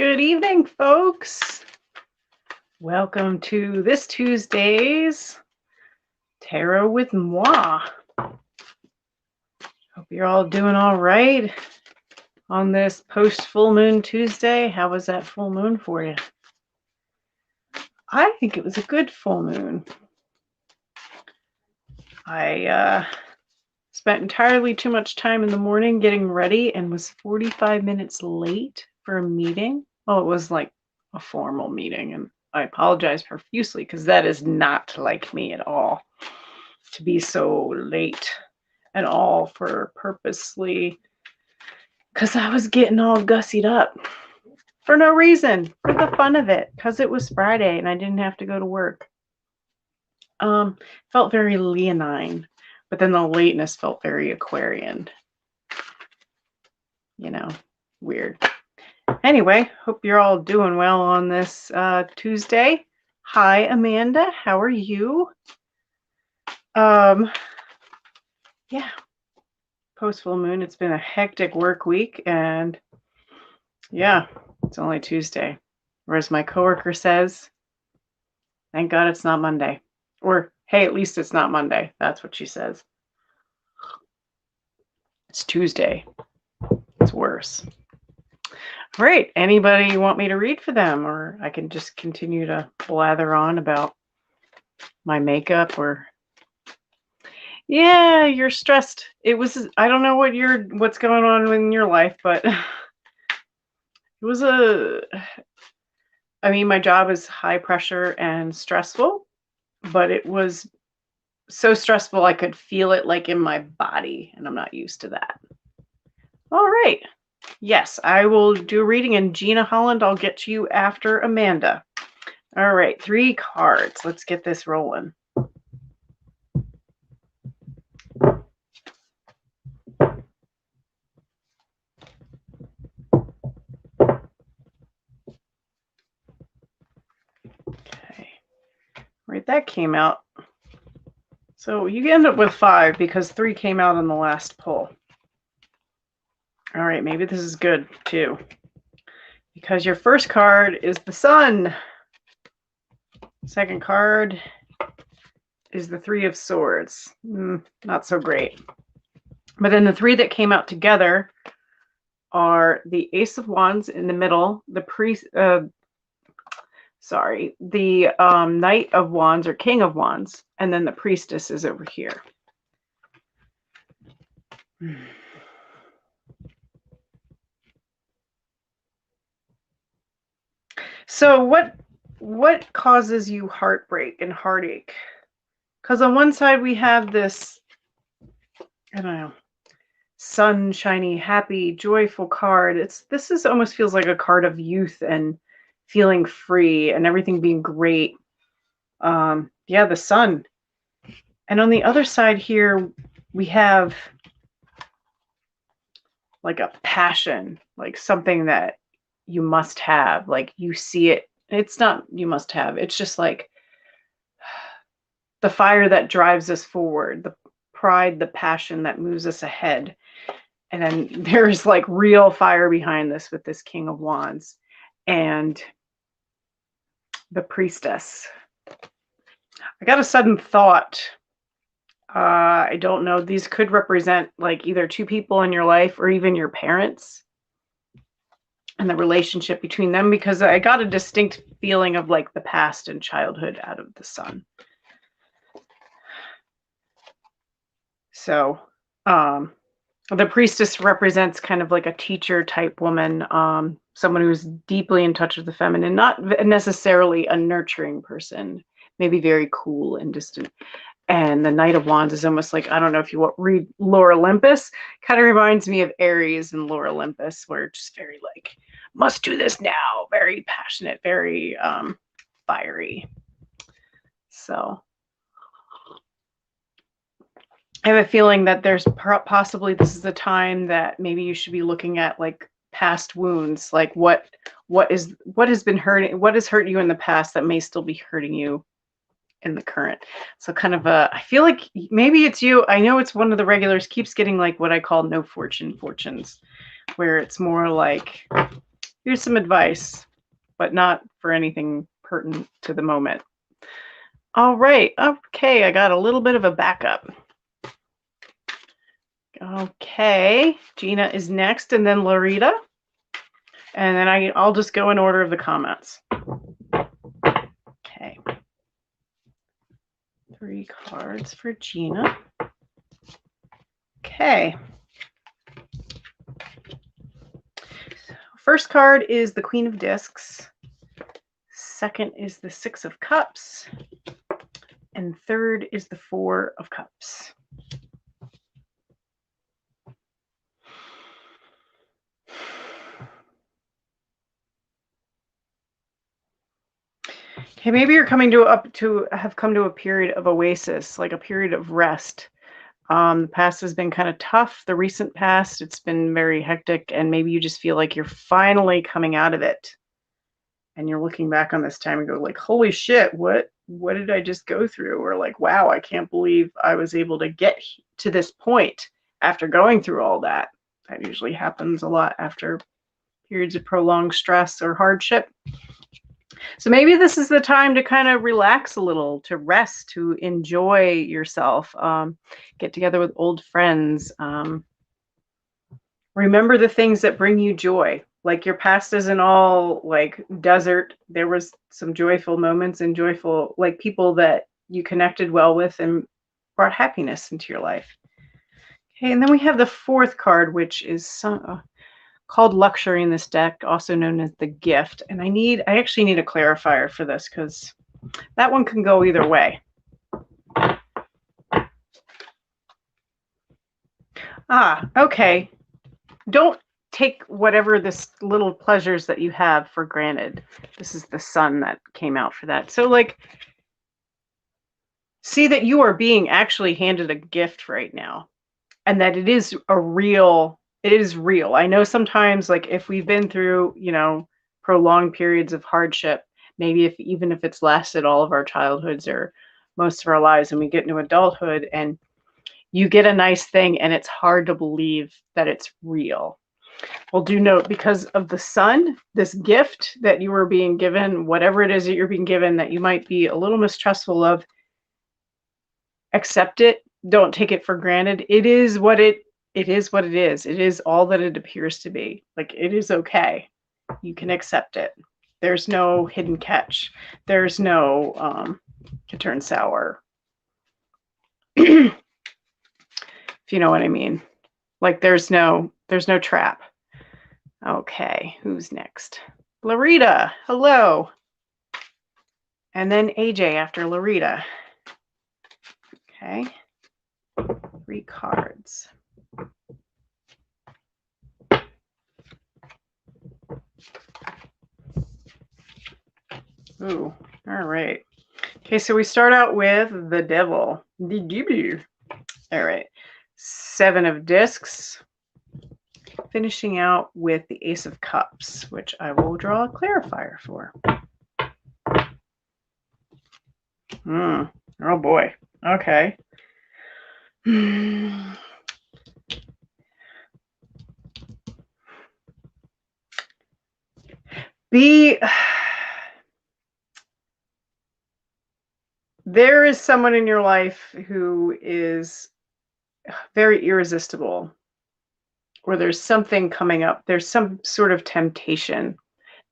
Good evening, folks. Welcome to this Tuesday's Tarot with Moi. Hope you're all doing all right on this post-full moon Tuesday. How was that full moon for you? I think it was a good full moon. I spent entirely too much time in the morning getting ready and was 45 minutes late for a meeting. Well, it was like a formal meeting, and I apologize profusely because that is not like me at all to be so late and all for purposely, because I was getting all gussied up for no reason, for the fun of it, because it was Friday and I didn't have to go to work. Felt very leonine, but then the lateness felt very Aquarian. You know, weird. Anyway, hope you're all doing well on this Tuesday. Hi, Amanda. How are you? Yeah, post full moon. It's been a hectic work week, and yeah, it's only Tuesday. Or as my coworker says, thank God it's not Monday. Or hey, at least it's not Monday. That's what she says. It's Tuesday. It's worse. Great. Anybody want me to read for them, or I can just continue to blather on about my makeup? Or yeah, you're stressed. It was, I don't know what's going on in your life, but it was I mean, my job is high pressure and stressful, but it was so stressful I could feel it like in my body, and I'm not used to that. All right. Yes, I will do a reading, and Gina Holland, I'll get to you after Amanda. All right, 3 cards. Let's get this rolling. Okay. Right, that came out. So you end up with 5 because 3 came out on the last pull. All right, maybe this is good too, because your first card is the Sun. Second card is the 3 of Swords. Not so great. But then the 3 that came out together are the Ace of Wands in the middle, the Knight of Wands or King of Wands, and then the Priestess is over here. So what causes you heartbreak and heartache? Because on one side we have this, I don't know, sunshiny, happy, joyful card. This almost feels like a card of youth and feeling free and everything being great. Yeah, the Sun. And on the other side here, we have like a passion, like something that you must have, like you see it. It's not you must have. It's just like the fire that drives us forward, the pride, the passion that moves us ahead. And then there's like real fire behind this with this King of Wands and the Priestess. I got a sudden thought. I don't know. These could represent like either 2 people in your life or even your parents and the relationship between them, because I got a distinct feeling of like the past and childhood out of the Sun. So the Priestess represents kind of like a teacher type woman, someone who's deeply in touch with the feminine, not necessarily a nurturing person, maybe very cool and distant. And the Knight of Wands is almost like, I don't know if you read Lore Olympus, kind of reminds me of Aries and Lore Olympus, where it's just very like, must do this now, very passionate, very fiery. So I have a feeling that there's possibly this is the time that maybe you should be looking at like past wounds, like what has been hurting, what has hurt you in the past that may still be hurting you in the current. So kind of I feel like maybe it's you. I know it's one of the regulars keeps getting like what I call no fortunes, where it's more like Here's some advice, but not for anything pertinent to the moment. All right. Okay, I got a little bit of a backup. Okay, Gina is next, and then Larita. And then I'll just go in order of the comments. Okay. 3 cards for Gina. Okay. So first card is the Queen of Discs. Second is the 6 of Cups. And third is the 4 of Cups. Okay, maybe you're coming to have come to a period of oasis, like a period of rest. The past has been kind of tough. The recent past, it's been very hectic, and maybe you just feel like you're finally coming out of it. And you're looking back on this time and go like, holy shit, what did I just go through? Or like, wow, I can't believe I was able to get to this point after going through all that. That usually happens a lot after periods of prolonged stress or hardship. So maybe this is the time to kind of relax a little, to rest, to enjoy yourself, get together with old friends. Remember the things that bring you joy. Like your past isn't all like desert. There was some joyful moments and joyful, like people that you connected well with and brought happiness into your life. Okay, and then we have the 4th card, which is called Luxury in this deck, also known as the Gift. And I actually need a clarifier for this because that one can go either way. Okay. Don't take whatever this little pleasures that you have for granted. This is the Sun that came out for that. So like, see that you are being actually handed a gift right now, and that it is real. I know sometimes, like if we've been through, prolonged periods of hardship, maybe even if it's lasted all of our childhoods or most of our lives, and we get into adulthood and you get a nice thing and it's hard to believe that it's real. Well, do note, because of the Sun, this gift that you were being given, whatever it is that you're being given that you might be a little mistrustful of, accept it. Don't take it for granted. It is what it is. It is all that it appears to be. Like, it is okay. You can accept it. There's no hidden catch. There's no to turn sour. If you know what I mean. Like there's no trap. Okay, who's next? Larita, hello. And then AJ after Larita. Okay. 3 cards. Ooh, all right. Okay, so we start out with the Devil. All right. 7 of Discs. Finishing out with the Ace of Cups, which I will draw a clarifier for. Oh boy. Okay. There is someone in your life who is very irresistible, or there's something coming up. There's some sort of temptation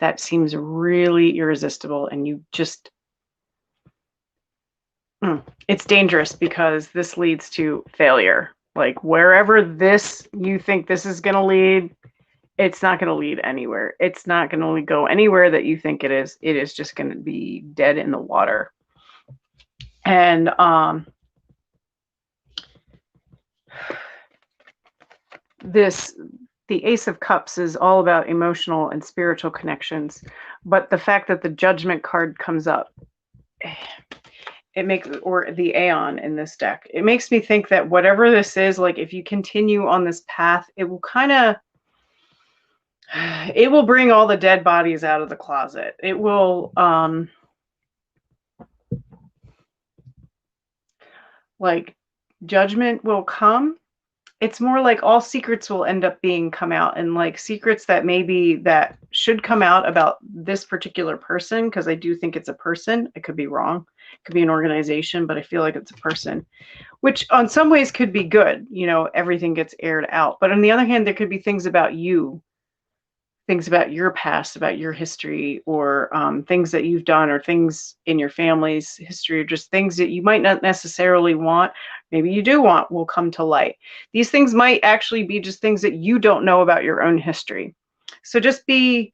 that seems really irresistible, and you just, it's dangerous because this leads to failure. Like wherever you think this is going to lead, it's not going to lead anywhere. It's not going to go anywhere that you think it is. It is just going to be dead in the water. And the Ace of Cups is all about emotional and spiritual connections, but the fact that the Judgment card comes up, or the Aeon in this deck, it makes me think that whatever this is, like if you continue on this path, it will bring all the dead bodies out of the closet. It will, like judgment will come. It's more like all secrets will end up being come out, and like secrets that maybe that should come out about this particular person, because I do think it's a person. I could be wrong. It could be an organization, but I feel like it's a person, which on some ways could be good. You know, everything gets aired out. But on the other hand, there could be things about you, things about your past, about your history, or things that you've done, or things in your family's history, or just things that you might not necessarily want, maybe you do want, will come to light. These things might actually be just things that you don't know about your own history. So just be,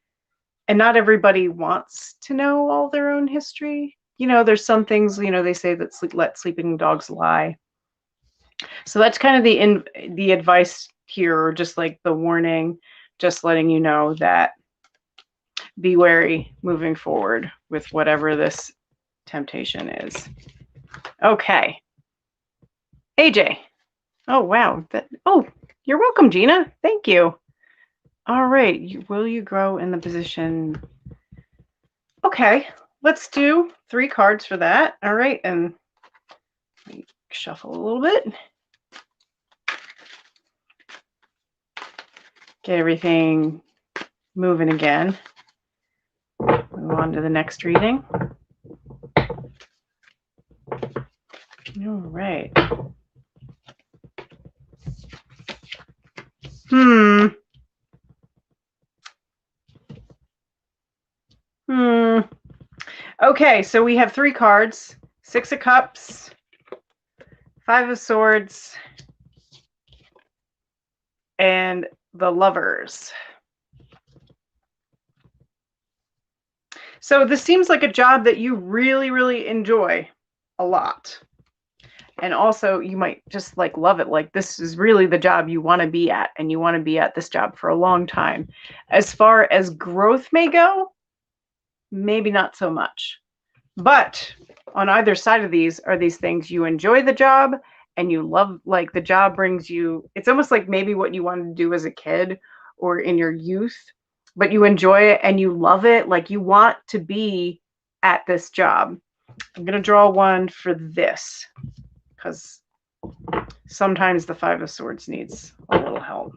and not everybody wants to know all their own history. You know, there's some things, you know, they say that let sleeping dogs lie. So that's kind of the advice here, or just like the warning, just letting you know that be wary moving forward with whatever this temptation is. Okay. AJ. Oh, wow. Oh, you're welcome, Gina. Thank you. All right. Will you grow in the position? Okay. Let's do 3 cards for that. All right. And shuffle a little bit. Get everything moving again. Move on to the next reading. All right. Okay, so we have 3 cards: 6 of Cups, 5 of Swords, and the Lovers. So this seems like a job that you really, really enjoy a lot. And also you might just like love it. Like this is really the job you want to be at, and you want to be at this job for a long time. As far as growth may go, maybe not so much. But on either side of these are these things: you enjoy the job and you love, like the job brings you, it's almost like maybe what you wanted to do as a kid or in your youth, but you enjoy it and you love it. Like you want to be at this job. I'm going to draw one for this, because sometimes the 5 of Swords needs a little help.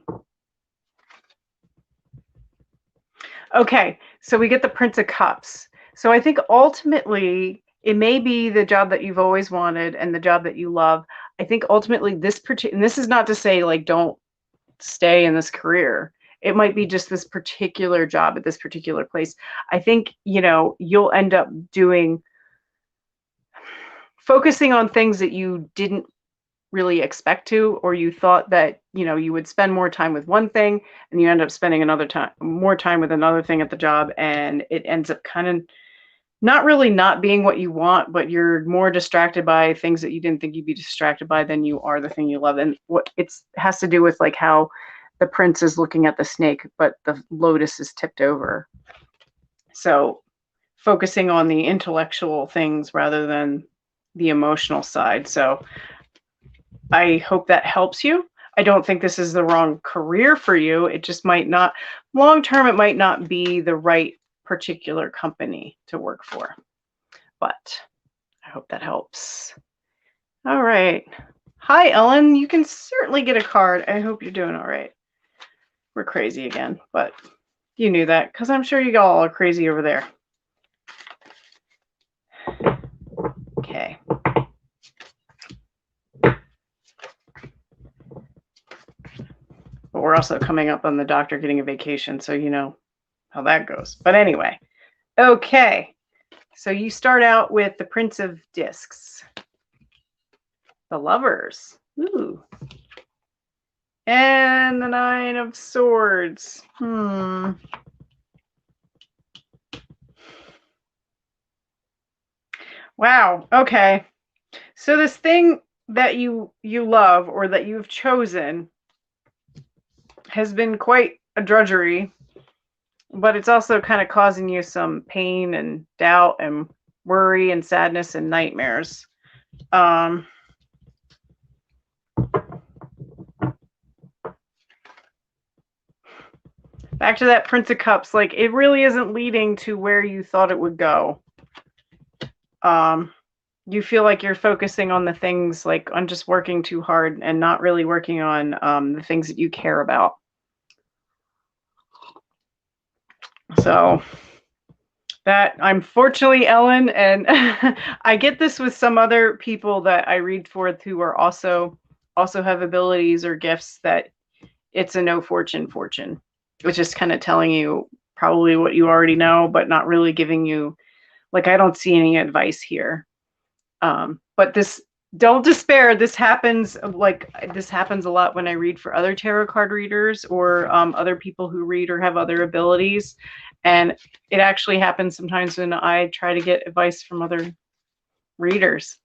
Okay, so we get the Prince of Cups. So I think ultimately it may be the job that you've always wanted and the job that you love. I think ultimately this particular, and this is not to say like don't stay in this career. It might be just this particular job at this particular place. I think, you know, you'll end up focusing on things that you didn't really expect to, or you thought that, you know, you would spend more time with one thing and you end up spending more time with another thing at the job, and it ends up kind of not really not being what you want, but you're more distracted by things that you didn't think you'd be distracted by than you are the thing you love. And what it has to do with like how the prince is looking at the snake, but the lotus is tipped over. So focusing on the intellectual things rather than the emotional side. So I hope that helps you. I don't think this is the wrong career for you. It just might not, long term, it might not be the right particular company to work for. But I hope that helps. All right. Hi, Ellen. You can certainly get a card. I hope you're doing all right. We're crazy again, but you knew that because I'm sure you all are crazy over there. Okay. But we're also coming up on the doctor getting a vacation, so you know how that goes. But anyway, okay. So you start out with the Prince of Discs, the Lovers, ooh, and the 9 of Swords. Wow. Okay. So this thing that you love, or that you've chosen, has been quite a drudgery, but it's also kind of causing you some pain and doubt and worry and sadness and nightmares. Back to that Prince of Cups, like it really isn't leading to where you thought it would go. You feel like you're focusing on the things, like on just working too hard and not really working on the things that you care about. So that, unfortunately, Ellen, and I get this with some other people that I read for who are also have abilities or gifts, that it's a no fortune, which is kind of telling you probably what you already know, but not really giving you, like, I don't see any advice here. But this, don't despair. This happens, this happens a lot when I read for other tarot card readers, or other people who read or have other abilities. And it actually happens sometimes when I try to get advice from other readers.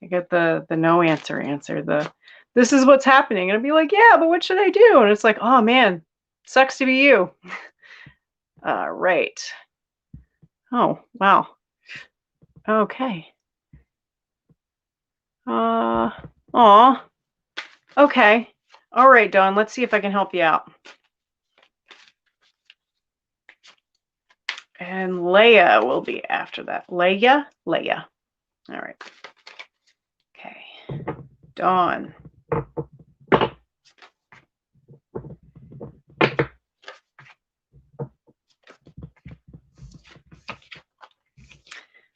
I get the no answer, the this is what's happening. And I'd be like, yeah, but what should I do? And it's like, oh man, sucks to be you. Right. Oh, wow. Okay. Aw. Okay. All right, Dawn, let's see if I can help you out. And Leia will be after that. Leia? Leia. All right. Okay. Dawn.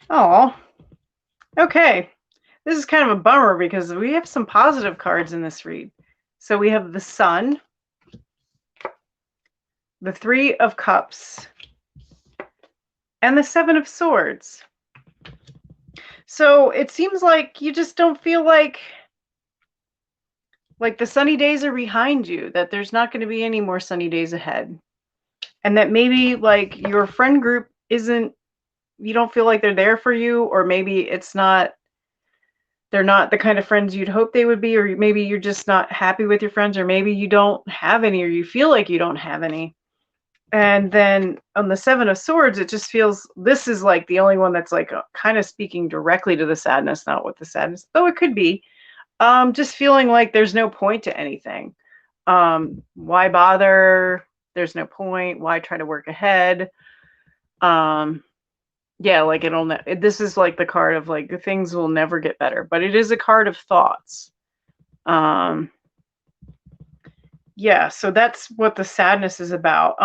Oh. Okay. This is kind of a bummer because we have some positive cards in this read. So we have the Sun, the Three of Cups, and the Seven of Swords. So it seems like you just don't feel like the sunny days are behind you, that there's not going to be any more sunny days ahead. And that maybe like your friend group isn't, you don't feel like they're there for you, or maybe it's not, they're not the kind of friends you'd hope they would be, or maybe you're just not happy with your friends, or maybe you don't have any, or you feel like you don't have any. And then on the Seven of Swords, it just feels, this is like the only one that's like kind of speaking directly to the sadness, not with the sadness, though it could be. Just feeling like there's no point to anything. Why bother? There's no point. Why try to work ahead? Yeah, like this is like the card of like things will never get better, but it is a card of thoughts. Yeah, so that's what the sadness is about.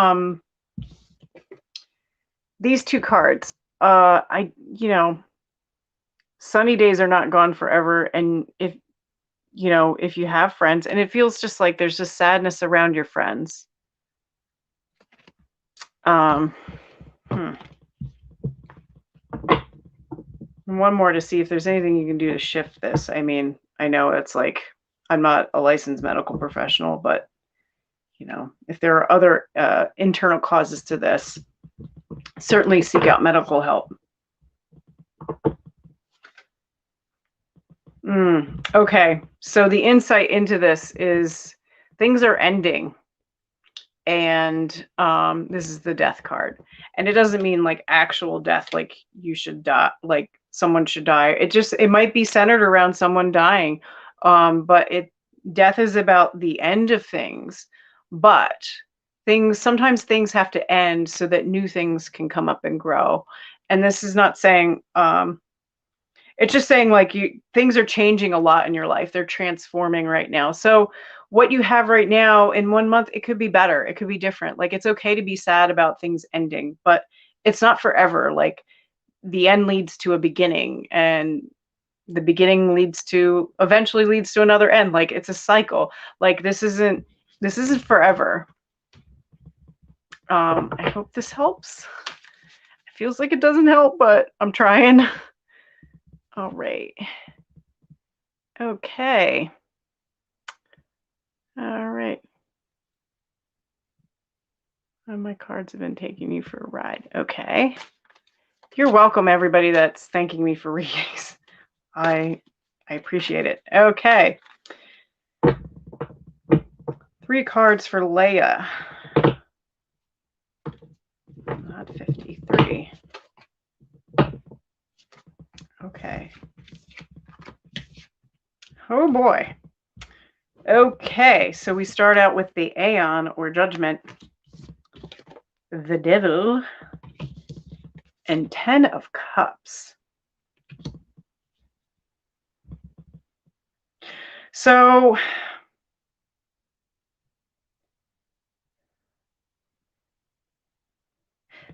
These two cards, sunny days are not gone forever, and if you have friends, and it feels just like there's just sadness around your friends. One more to see if there's anything you can do to shift this. I mean, I know it's like, I'm not a licensed medical professional, but if there are other internal causes to this, certainly seek out medical help. Okay, so the insight into this is things are ending, and this is the Death card, and it doesn't mean like actual death, like you should die, like someone should die. It might be centered around someone dying, but death is about the end of things, but sometimes things have to end so that new things can come up and grow. And this is not saying it's just saying like things are changing a lot in your life. They're transforming right now. So what you have right now, in 1 month, it could be better. It could be different. Like, it's okay to be sad about things ending, but it's not forever. Like, the end leads to a beginning, and the beginning eventually leads to another end. Like, it's a cycle. Like, this isn't forever. I hope this helps. It feels like it doesn't help, but I'm trying. All right. Okay. All right. And my cards have been taking you for a ride. Okay. You're welcome, everybody that's thanking me for readings. I appreciate it. Okay. 3 cards for Leia. Not 53. Okay. Oh boy. Okay, so we start out with the Aeon, or Judgment, the Devil, and 10 of Cups. So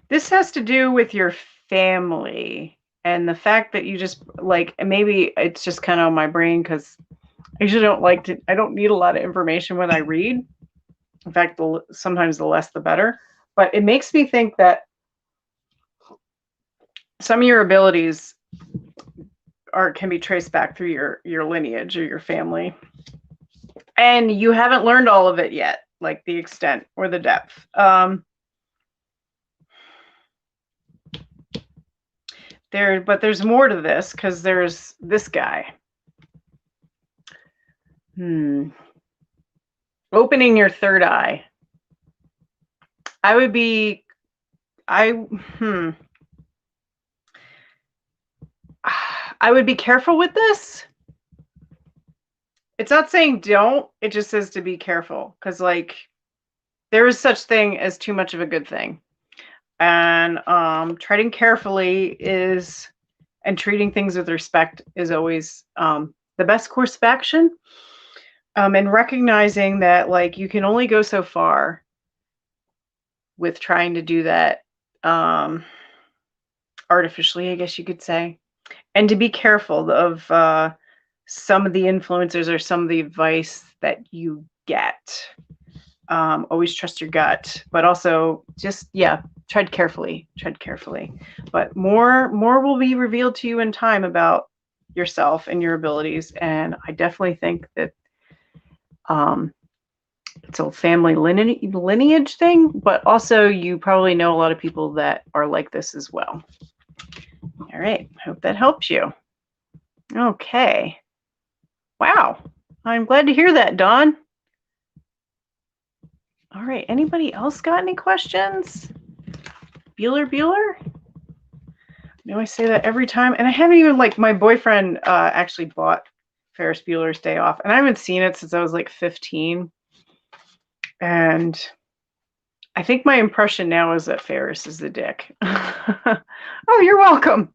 This has to do with your family and the fact that you just like, maybe it's just kind of on my brain because I usually don't like to, I don't need a lot of information when I read. In fact, sometimes the less the better. But it makes me think that some of your abilities can be traced back through your lineage or your family. And you haven't learned all of it yet, like the extent or the depth. But there's more to this because there's this guy. Opening your third eye. I would be careful with this. It's not saying don't, it just says to be careful because like there is such thing as too much of a good thing. And treading carefully and treating things with respect is always the best course of action. And recognizing that like you can only go so far with trying to do that artificially, I guess you could say, and to be careful of some of the influencers or some of the advice that you get. Always trust your gut, but also just tread carefully. But more will be revealed to you in time about yourself and your abilities, and I definitely think that it's a family lineage thing, but also you probably know a lot of people that are like this as well. All right, hope that helps you. Okay. Wow, I'm glad to hear that, Dawn. All right, anybody else got any questions? Bueller? I know I say that every time, and I haven't even, like, my boyfriend actually bought Ferris Bueller's Day Off, and I haven't seen it since I was like 15. And I think my impression now is that Ferris is the dick. Oh, you're welcome.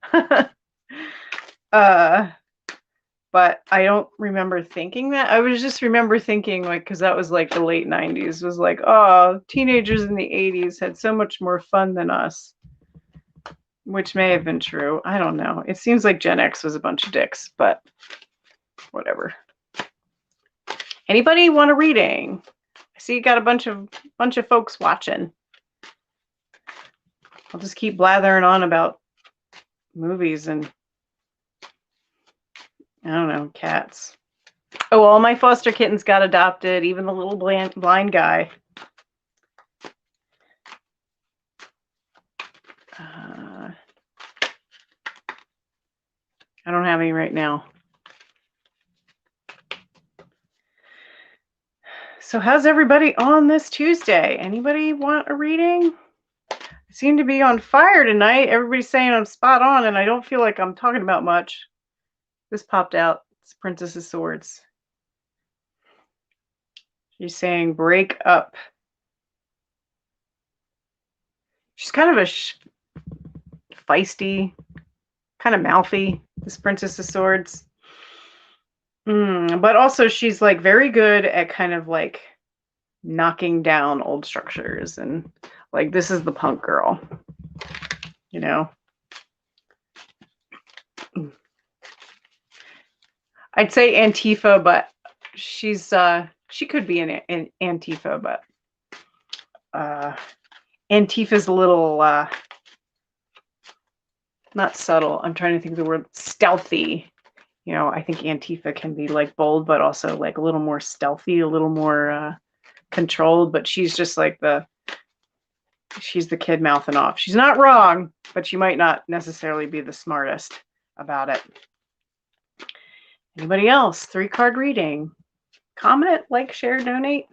But I don't remember thinking that. I was just remember thinking, like, because that was like the late 90s, was like, oh, teenagers in the 80s had so much more fun than us, which may have been true. I don't know. It seems like Gen X was a bunch of dicks, but whatever. Anybody want a reading? I see you got a bunch of folks watching. I'll just keep blathering on about movies and I don't know, cats. Oh, all my foster kittens got adopted, even the little blind guy. I don't have any right now. So how's everybody on this Tuesday? Anybody want a reading? I seem to be on fire tonight. Everybody's saying I'm spot on, and I don't feel like I'm talking about much. This popped out. It's Princess of Swords. She's saying break up. She's kind of a feisty, kind of mouthy, this Princess of Swords. But also she's like very good at kind of like knocking down old structures, and like this is the punk girl, you know. I'd say Antifa, but she's she could be an Antifa, but Antifa's a little not subtle. I'm trying to think of the word stealthy. You know, I think Antifa can be like bold, but also like a little more stealthy, a little more controlled. But she's just like she's the kid mouthing off. She's not wrong, but she might not necessarily be the smartest about it. Anybody else? 3-card reading. Comment, like, share, donate.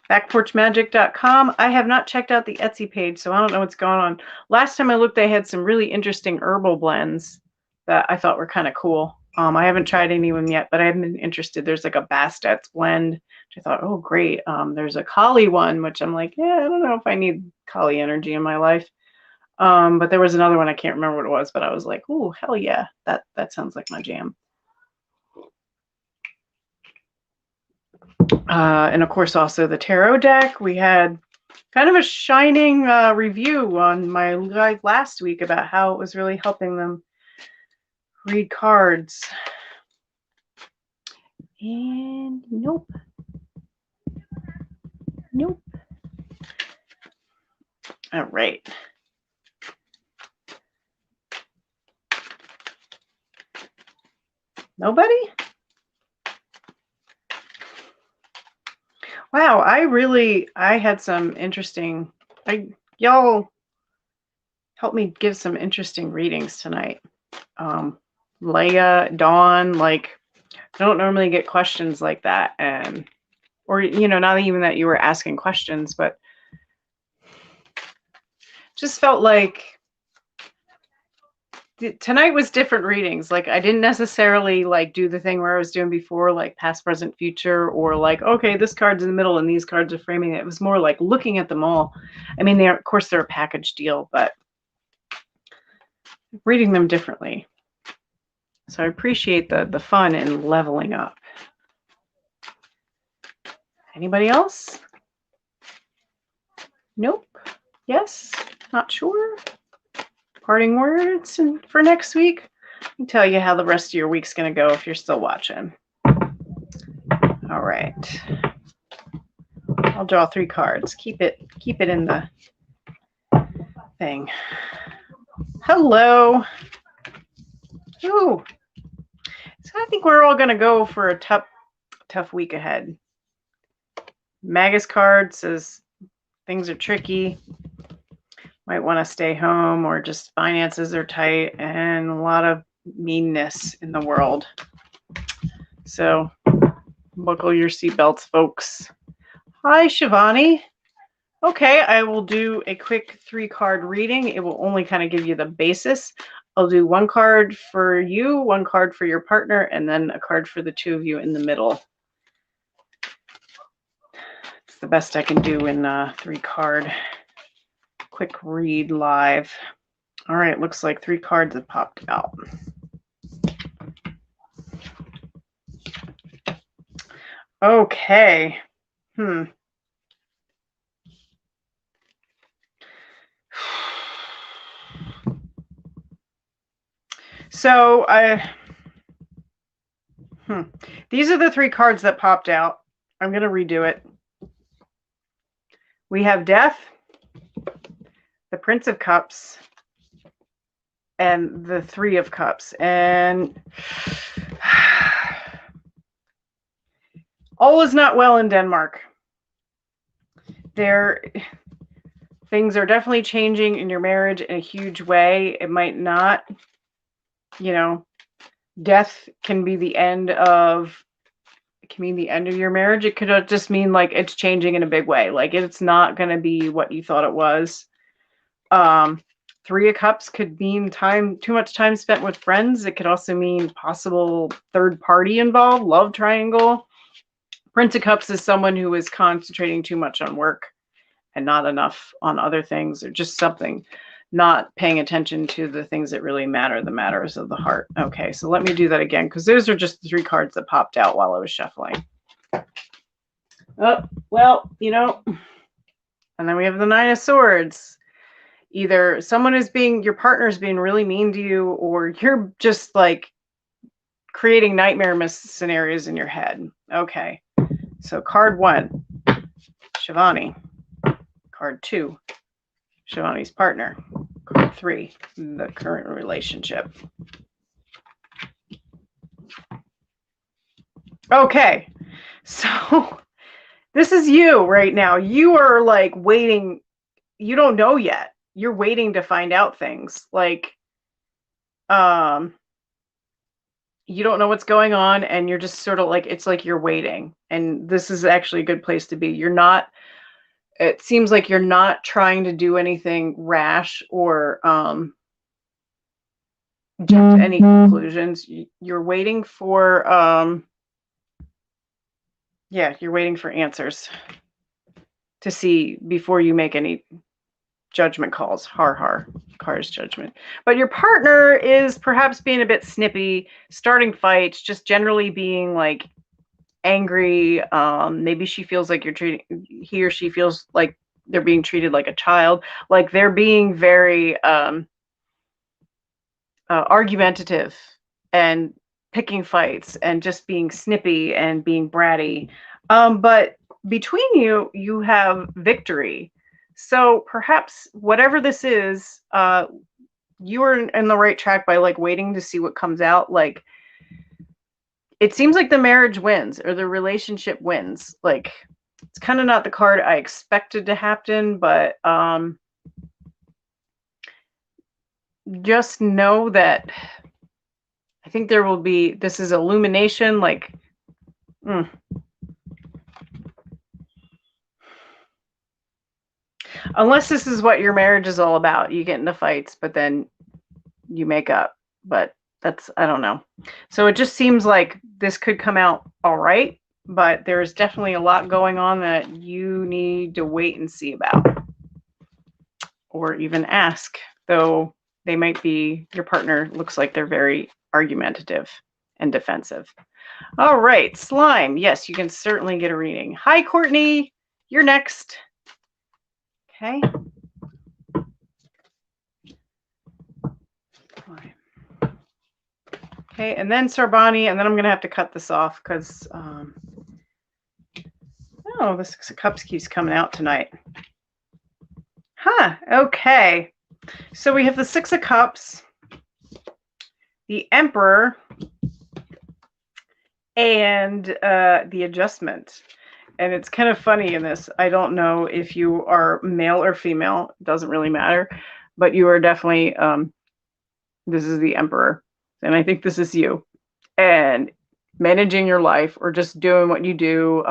Backporchmagic.com. I have not checked out the Etsy page, so I don't know what's going on. Last time I looked, they had some really interesting herbal blends that I thought were kind of cool. I haven't tried any of them yet, but I've been interested. There's like a Bastet's blend, which I thought, oh, great. There's a Kali one, which I'm like, yeah, I don't know if I need Kali energy in my life. But there was another one, I can't remember what it was, but I was like, oh, hell yeah, that sounds like my jam. And of course, also the tarot deck. We had kind of a shining review on my live last week about how it was really helping them read cards. And nope. Nope. All right. Nobody? Wow, I had some interesting, y'all helped me give some interesting readings tonight. Leia, Dawn, like, I don't normally get questions like that. Or, not even that you were asking questions, but just felt like tonight was different readings. Like, I didn't necessarily like do the thing where I was doing before, like past, present, future, or like, okay, this card's in the middle and these cards are framing it. It was more like looking at them all. I mean, of course they're a package deal, but reading them differently. So I appreciate the fun in leveling up. Anybody else? Nope. Yes? Not sure? Parting words for next week? I can tell you how the rest of your week's going to go if you're still watching. All right. I'll draw 3 cards. Keep it in the thing. Hello. Ooh. So I think we're all going to go for a tough week ahead. Magus card says things are tricky. Might want to stay home, or just finances are tight and a lot of meanness in the world. So buckle your seatbelts, folks. Hi, Shivani. Okay, I will do a quick 3-card reading. It will only kind of give you the basis. I'll do 1 card for you, 1 card for your partner, and then a card for the 2 of you in the middle. It's the best I can do in 3-card quick read live. All right, looks like 3 cards have popped out. Okay. So these are the 3 cards that popped out. I'm going to redo it. We have Death, the Prince of Cups, and the 3 of Cups. And all is not well in Denmark. Things are definitely changing in your marriage in a huge way. It might not, death can be the end of your marriage. It could just mean like it's changing in a big way. Like it's not going to be what you thought it was. 3 of Cups could mean too much time spent with friends. It could also mean possible third party involved, love triangle. Prince of Cups is someone who is concentrating too much on work and not enough on other things, or just something, not paying attention to the things that really matter, the matters of the heart. Okay, so let me do that again, because those are just the 3 cards that popped out while I was shuffling. Oh, well, and then we have the 9 of Swords. Either your partner's being really mean to you, or you're just like creating nightmare scenarios in your head. Okay, so card 1, Shivani. Card 2, Shivani's partner. Card 3, the current relationship. Okay, so this is you right now. You are like waiting. You don't know yet. You're waiting to find out things. Like, you don't know what's going on, and you're just sort of like, it's like you're waiting. And this is actually a good place to be. It seems like you're not trying to do anything rash or jump to any conclusions. You're waiting for you're waiting for answers to see before you make any judgment calls. Car's judgment. But your partner is perhaps being a bit snippy, starting fights, just generally being like angry. Maybe he or she feels like they're being treated like a child, like they're being very argumentative and picking fights and just being snippy and being bratty. But between you, you have victory. So perhaps whatever this is, you are in the right track by like waiting to see what comes out. Like it seems like the marriage wins or the relationship wins. Like it's kind of not the card I expected to happen, but just know that I think there will be, this is illumination, like, unless this is what your marriage is all about. You get into fights, but then you make up. But that's, I don't know. So it just seems like this could come out all right, but there's definitely a lot going on that you need to wait and see about. Or even ask, though they might be, your partner looks like they're very argumentative and defensive. All right, slime. Yes, you can certainly get a reading. Hi, Courtney. You're next. Okay. Okay, and then Sarbani, and then I'm going to have to cut this off because, oh, the Six of Cups keeps coming out tonight. Huh, okay. So we have the Six of Cups, the Emperor, and the Adjustment. And it's kind of funny in this. I don't know if you are male or female. It doesn't really matter. But you are definitely, this is the Emperor. And I think this is you. And managing your life or just doing what you do.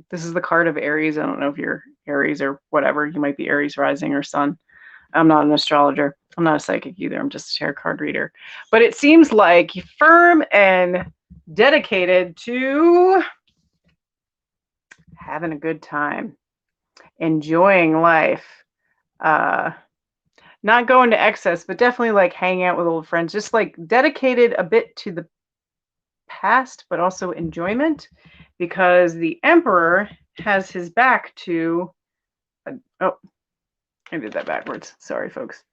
This is the card of Aries. I don't know if you're Aries or whatever. You might be Aries rising or sun. I'm not an astrologer. I'm not a psychic either. I'm just a tarot card reader. But it seems like you're firm and dedicated to having a good time, enjoying life, not going to excess, but definitely like hanging out with old friends, just like dedicated a bit to the past, but also enjoyment, because the Emperor has his back to, oh, I did that backwards. Sorry, folks.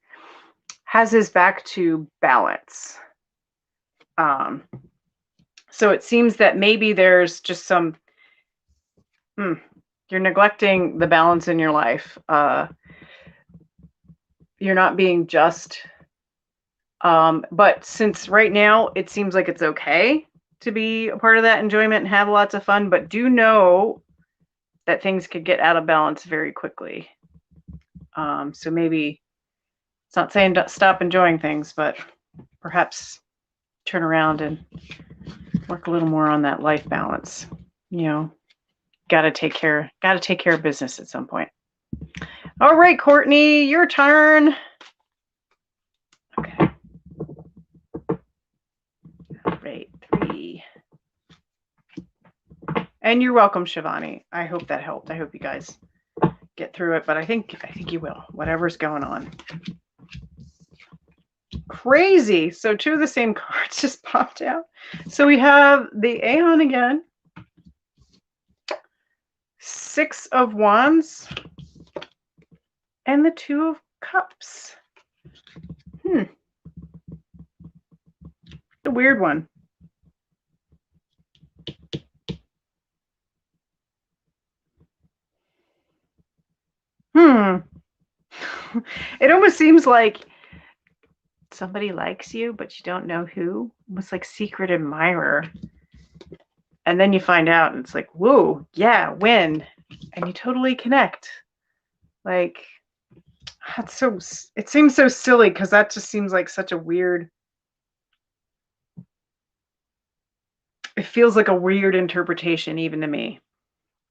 Has his back to balance. So it seems that maybe there's just some, you're neglecting the balance in your life. You're not being just, but since right now it seems like it's okay to be a part of that enjoyment and have lots of fun, but do know that things could get out of balance very quickly. So maybe it's not saying stop enjoying things, but perhaps turn around and work a little more on that life balance. You know, got to take care of business at some point. All right, Courtney, your turn. Okay. All right, 3. And you're welcome, Shivani. I hope that helped. I hope you guys get through it, but I think you will, whatever's going on. Crazy. So 2 of the same cards just popped out. So we have the Aeon again, 6 of Wands, and the 2 of Cups. A weird one. It almost seems like somebody likes you, but you don't know who. Almost like secret admirer. And then you find out and it's like, whoa, yeah, when? And you totally connect. Like, that's so, it seems so silly because that just seems like such a weird, it feels like a weird interpretation even to me.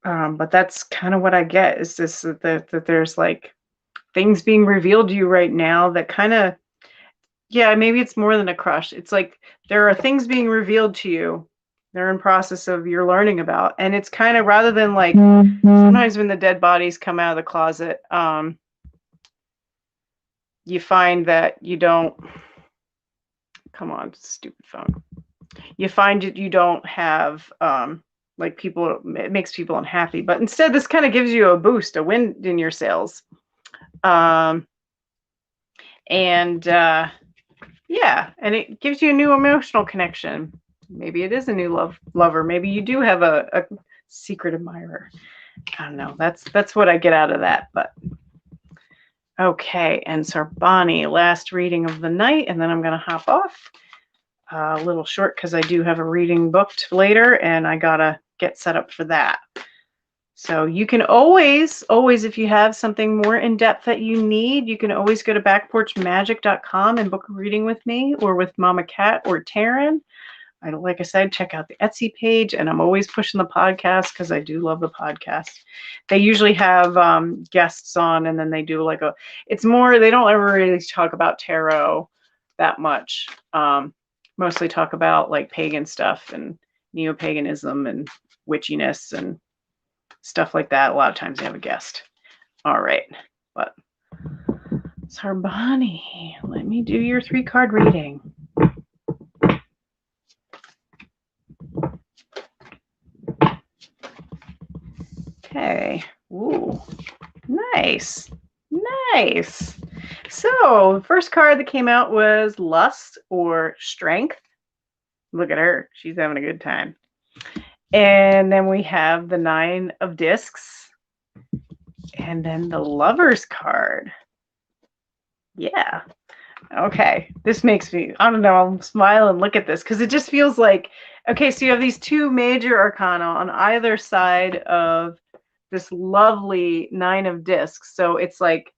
But that's kind of what I get, is this, that there's like things being revealed to you right now that kind of, yeah, maybe it's more than a crush. It's like there are things being revealed to you. They're in process of you're learning about. And it's kind of, rather than like sometimes when the dead bodies come out of the closet, you find that you don't, come on, stupid phone. You find that you don't have, like people, it makes people unhappy. But instead, this kind of gives you a boost, a wind in your sails. And yeah, and it gives you a new emotional connection. Maybe it is a new lover. Maybe you do have a secret admirer. I don't know. That's what I get out of that. But okay, and Sarbani, last reading of the night, and then I'm gonna hop off. A little short because I do have a reading booked later, and I gotta get set up for that. So you can always, if you have something more in depth that you need, you can always go to backporchmagic.com and book a reading with me or with Mama Cat or Taryn. Like I said, check out the Etsy page, and I'm always pushing the podcast because I do love the podcast. They usually have guests on, and then they do like it's more, they don't ever really talk about tarot that much. Mostly talk about like pagan stuff and neo-paganism and witchiness and stuff like that. A lot of times they have a guest. All right, but Sarbani, let me do your 3-card reading. Okay. Ooh, nice. Nice. So the first card that came out was Lust or Strength. Look at her. She's having a good time. And then we have the 9 of Discs. And then the Lover's card. Yeah. Okay. This makes me, I don't know, I'll smile and look at this because it just feels like, okay, so you have these 2 major arcana on either side of this lovely 9 of Discs. So it's like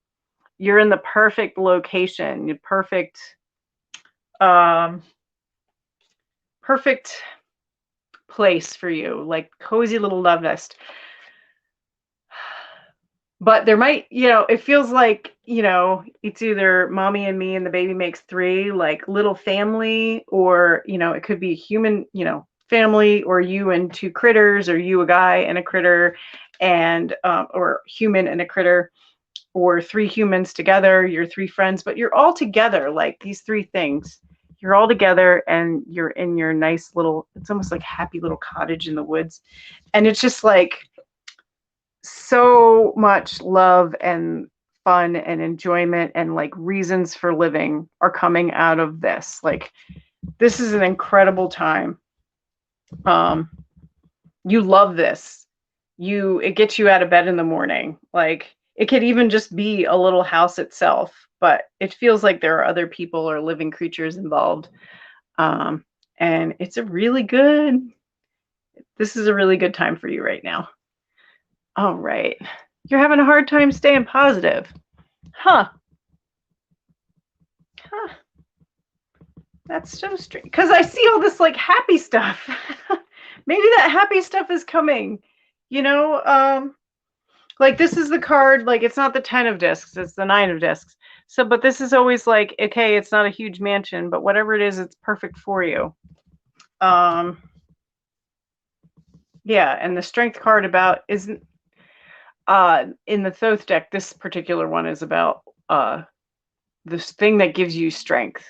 you're in the perfect location, perfect place for you, like cozy little love nest. But there might, it feels like, it's either mommy and me and the baby makes 3, like little family, or, it could be human, family, or you and 2 critters, or you, a guy and a critter, and, or human and a critter, or 3 humans together, you're 3 friends, but you're all together, like these 3 things. You're all together and you're in your nice little, it's almost like happy little cottage in the woods. And it's just like, so much love and fun and enjoyment and like reasons for living are coming out of this. Like, this is an incredible time. You love this. It gets you out of bed in the morning. Like, it could even just be a little house itself, but it feels like there are other people or living creatures involved. And this is a really good time for you right now. All right. You're having a hard time staying positive. Huh. That's so strange. Because I see all this like happy stuff. Maybe that happy stuff is coming. Like this is the card, like it's not the 10 of Discs, it's the 9 of Discs. So, but this is always like, okay, it's not a huge mansion, but whatever it is, it's perfect for you. Yeah, and the Strength card isn't in the Thoth deck, this particular one is about this thing that gives you strength,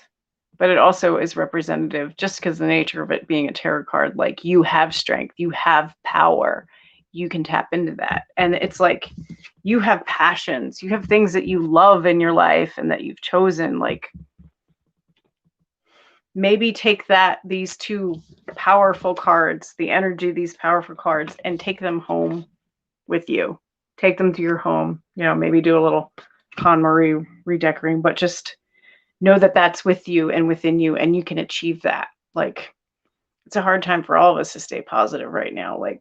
but it also is representative just because the nature of it being a tarot card, like you have strength, you have power, you can tap into that. And it's like you have passions, you have things that you love in your life and that you've chosen. Like, maybe take these 2 powerful cards, the energy of these powerful cards, and take them home with you. Take them to your home, maybe do a little KonMari redecorating, but just know that that's with you and within you, and you can achieve that. Like, it's a hard time for all of us to stay positive right now. Like,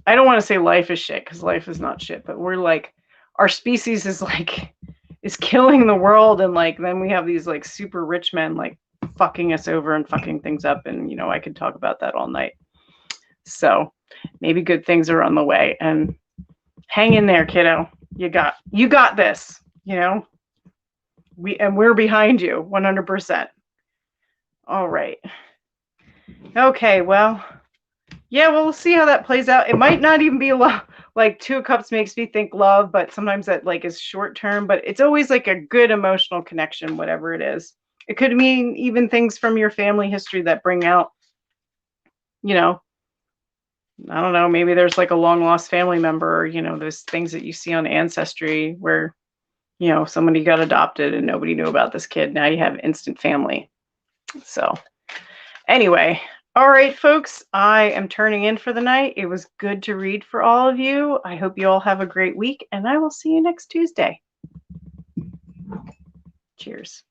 I don't want to say life is shit, because life is not shit, but we're like, our species is killing the world, and like then we have these like super rich men like fucking us over and fucking things up, and I could talk about that all night. So maybe good things are on the way, and hang in there, kiddo. You got this. We're behind you 100%. All right. Okay, well, yeah, we'll see how that plays out. It might not even be a lot. Like 2 of Cups makes me think love, but sometimes that like is short term, but it's always like a good emotional connection, whatever it is. It could mean even things from your family history that bring out, I don't know, maybe there's like a long lost family member, you know, those things that you see on Ancestry where, you know, somebody got adopted and nobody knew about this kid. Now you have instant family. So anyway, all right, folks, I am turning in for the night. It was good to read for all of you. I hope you all have a great week, and I will see you next Tuesday. Cheers.